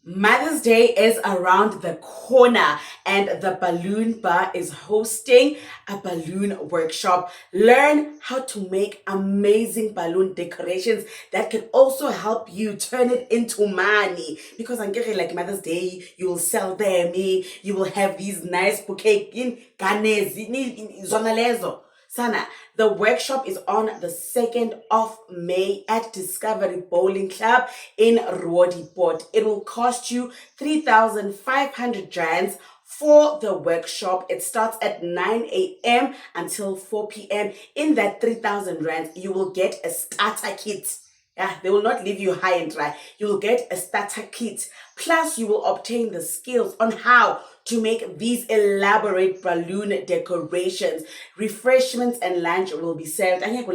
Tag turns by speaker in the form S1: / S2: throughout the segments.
S1: Mother's Day is around the corner, and the Balloon Bar is hosting a balloon workshop. Learn how to make amazing balloon decorations that can also help you turn it into money. Because I'm getting like Mother's Day, you will sell them, you will have these nice bouquet in zonalezo. Sana, the workshop is on the 2nd of May at Discovery Bowling Club in Roodepoort. It will cost you 3,500 rands for the workshop. It starts at 9 a.m. until 4 p.m. In that 3,000 rands, you will get a starter kit. Yeah, they will not leave you high and dry. You will get a starter kit. Plus, you will obtain the skills on how to make these elaborate balloon decorations. Refreshments and lunch will be served. Training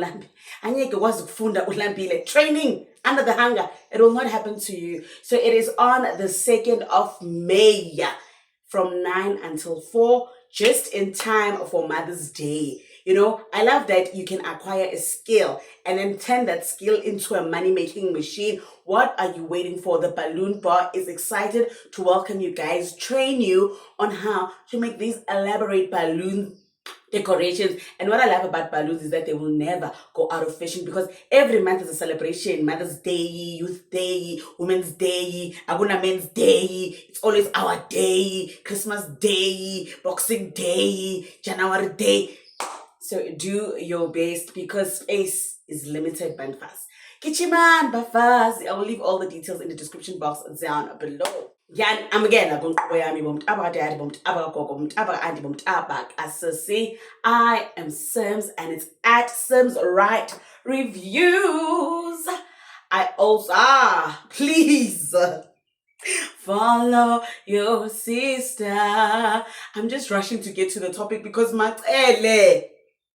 S1: under the hunger. It will not happen to you. So it is on the 2nd of May from 9 until 4, just in time for Mother's Day. You know, I love that you can acquire a skill and then turn that skill into a money-making machine. What are you waiting for? The Balloon Bar is excited to welcome you guys, train you on how to make these elaborate balloon decorations. And what I love about balloons is that they will never go out of fashion, because every month is a celebration. Mother's Day, Youth Day, Women's Day, Aguna Men's Day. It's always our day. Christmas Day, Boxing Day, January Day. So do your best, because space is limited, Banfas. Kichiman, Bafas. I will leave all the details in the description box down below. Yan, I'm again. I'm going to yami bomt aba daddy bomt aba gogo bomt aba auntie bomt aba asasi. I am Sims, and it's at Sims Right Reviews. I also please follow your sister. I'm just rushing to get to the topic because Matele,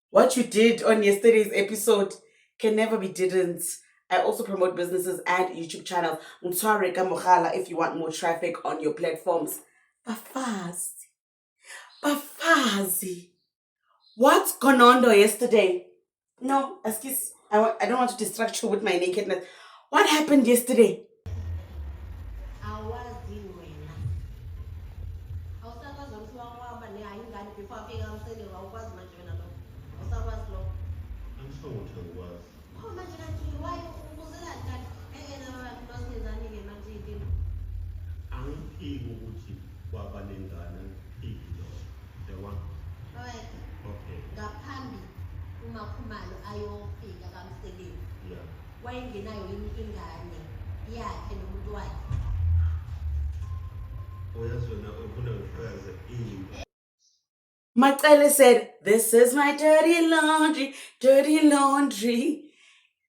S1: what you did on yesterday's episode can never be didn't. I also promote businesses and YouTube channels. Mutwareka Mokhala if you want more traffic on your platforms. Bafazi. What's gone on though yesterday? No, excuse. I don't want to distract you with my nakedness. What happened yesterday?
S2: ngaphambi umakhumalo ayofika kamseleni wayengenayo yini ingane yakhe nomuntu wakhe.
S1: Macele said, "This is my dirty laundry, dirty laundry."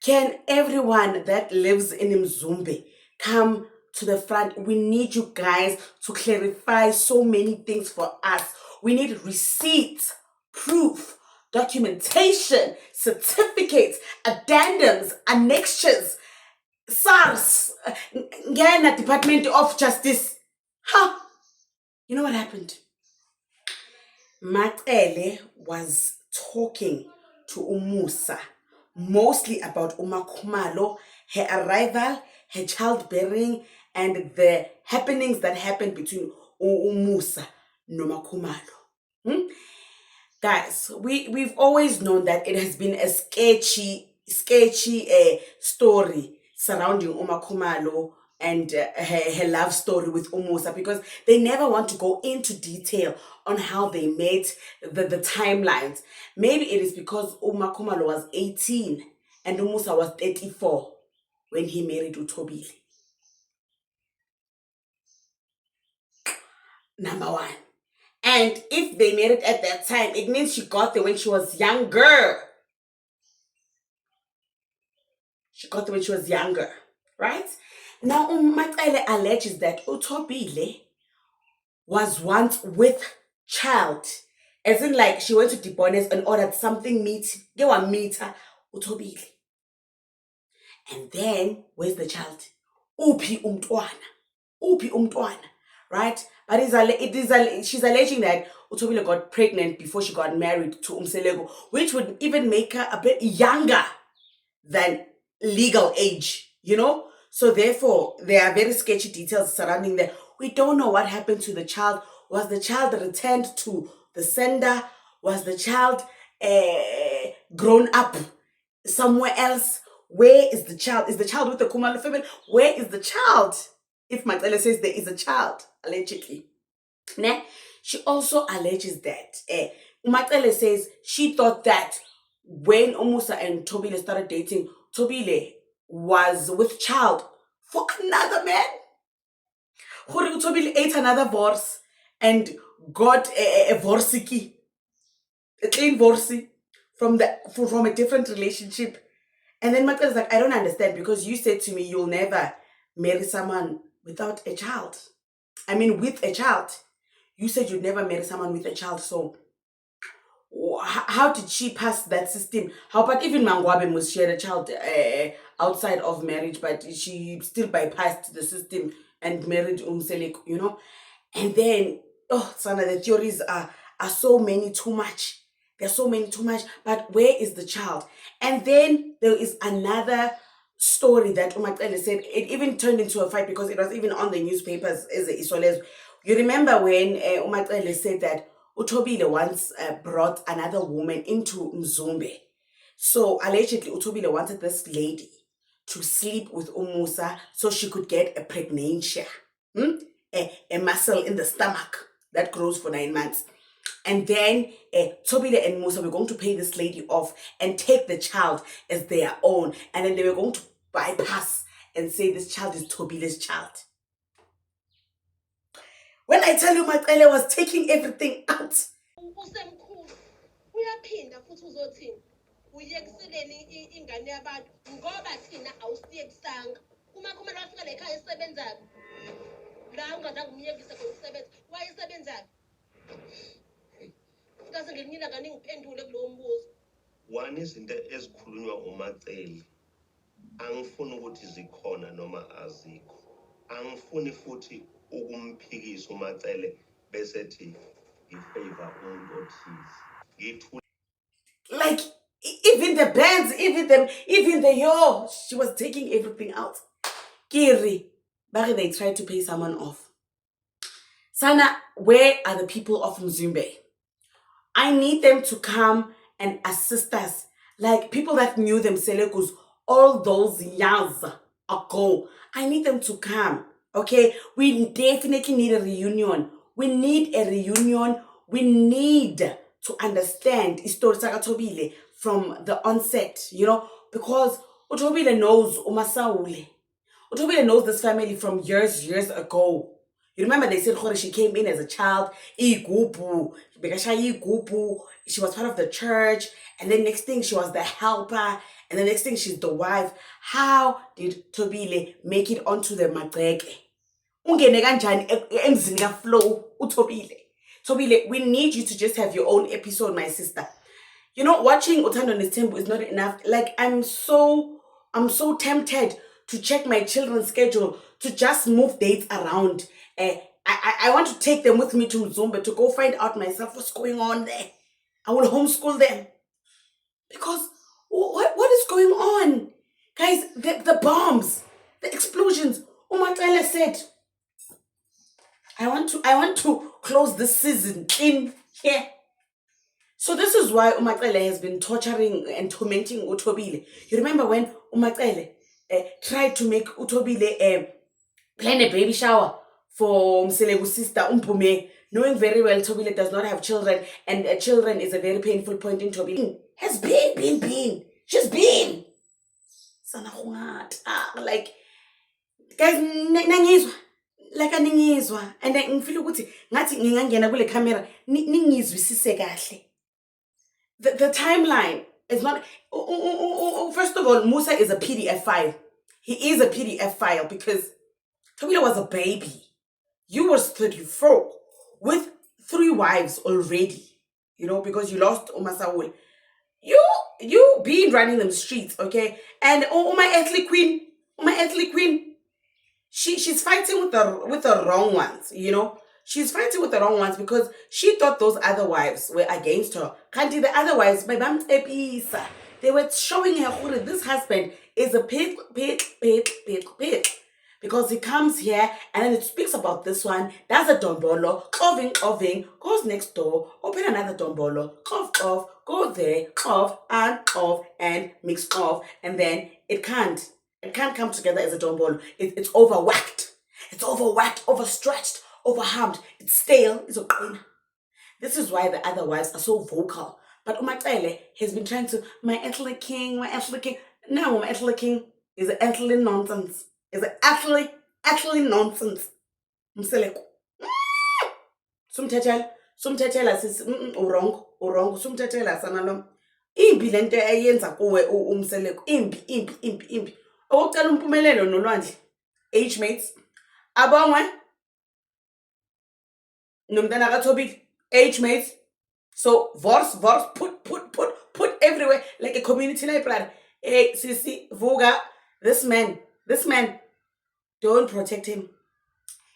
S1: Can everyone that lives in Mzumbe come to the front? We need you guys to clarify so many things for us. We need receipts, proof, documentation, certificates, addendums, annexures, SARS, Ghana Department of Justice. Huh? You know what happened? Macele was talking to Umusa, mostly about Umakhumalo, her arrival, her childbearing, and the happenings that happened between Umusa and Umakhumalo. Guys, we've always known that it has been a sketchy story surrounding Umakhumalo and her love story with Umusa, because they never want to go into detail on how they met, the timelines. Maybe it is because Umakhumalo was 18 and Umusa was 34 when he married Utobile. Number one. And if they married at that time, it means she got there when she was younger. She got there when she was younger, right? Now, Macele alleges that Utobile was once with child. As in, like, she went to Dibones and ordered something meat. They were meat Utobile. And then, where's the child? Upi umtwana. Right? But she's alleging that Utobile got pregnant before she got married to Umselego, which would even make her a bit younger than legal age, you know? So therefore, there are very sketchy details surrounding that. We don't know what happened to the child. Was the child returned to the sender? Was the child grown up somewhere else? Where is the child? Is the child with the Khumalo family? Where is the child? If Macele says there is a child, allegedly. Ne? She also alleges that Macele says she thought that when Omusa and Tobile started dating, Tobile was with child for another man. Tobile ate another vorse and got a vorsiki, a clean vorsi from a different relationship. And then Macele is like, I don't understand, because you said to me you'll never marry someone without a child. I mean, with a child. You said you'd never marry someone with a child, so how did she pass that system? How about even Mangwabe must share a child outside of marriage, but she still bypassed the system and married Umselek, you know? And then, oh, Sana, the theories are so many too much. There's so many too much, but where is the child? And then there is another story that Umakele said, it even turned into a fight because it was even on the newspapers as a Isoles. You remember when Umakele said that Utobile once brought another woman into Mzumbe. So allegedly Utobile wanted this lady to sleep with Umusa so she could get a pregnancy, a muscle in the stomach that grows for 9 months. And then Tobile and Musa were going to pay this lady off and take the child as their own. And then they were going to bypass and say this child is Tobile's child. When I tell you Macele was taking everything out.
S3: One izinto ezikhulunywa uMacele angifuni ukuthi zikhona noma azikho. Angifuni futhi ukumphikisa uMacele bese thi ngifavor umuntu othize.
S1: Like even the bands, even the yo, she was taking everything out. Kiri, back they tried to pay someone off. Sana, where are the people of Mzumbe? I need them to come and assist us. Like people that knew them Selekus all those years ago. I need them to come. Okay? We definitely need a reunion. We need a reunion. We need to understand Istori Saka Tobile from the onset, you know, because Utobile knows Umasaule. Utobile knows this family from years ago. You remember they said she came in as a child, she was part of the church, and then next thing she was the helper, and the next thing she's the wife. How did Tobile make it onto the Mageke? Ungene kanjani emzini kaFlow uTobile? Tobile, we need you to just have your own episode, my sister. You know, watching Uthando Nesthembu is not enough. Like, I'm so tempted to check my children's schedule, to just move dates around. I want to take them with me to Mzumbe to go find out myself what's going on there. I will homeschool them. Because what is going on? Guys, the bombs, the explosions. Umatele said, I want to close this season in here. So this is why Umatele has been torturing and tormenting Utobile. You remember when Umatele tried to make Utobile plan a baby shower for Mselegu's sister Umpume, knowing very well Tobile does not have children, and children is a very painful point in Tobile. Has been. She's been. Like, guys, nangizwa. Like aningizwa. And ngifila ukuthi ngathi ngingangena kule camera ningizwisise kahle. The timeline is not. First of all, Musa is a PDF file. He is a PDF file because Tobile was a baby. You was 34 with 3 wives already, you know, because you lost Umasaul. You been running them streets, okay? And my earthly queen, she's fighting with the wrong ones, you know. She's fighting with the wrong ones because she thought those other wives were against her. Kanti the other wives, They were showing her gore this husband is a pig. Because he comes here and then it speaks about this one, does a dombolo, cloving, goes next door, open another dombolo, clove, go there, clove, and mix clove, and then it can't come together as a dombolo. It's overwhacked. It's overwhacked, overstretched, overharmed. It's stale. It's okay. This is why the other wives are so vocal. But Umaxele has been trying to, my earthly king. No, my earthly king is earthly nonsense. Is actually nonsense. Mseleko. Sumthethela sis wrong. Sumthethela sana lo. Imbi lento eyenza kuwe umseleko. Imbi. Okucela umpumelelo nolwandle. Age mates. Abongwe. Nomntana kaThobile. Age mates. So verse, put everywhere like a community library. Hey, Sisi, Vuga, this man, don't protect him.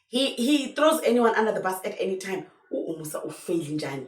S1: He throws anyone under the bus at any time. Umusa ufailing njani.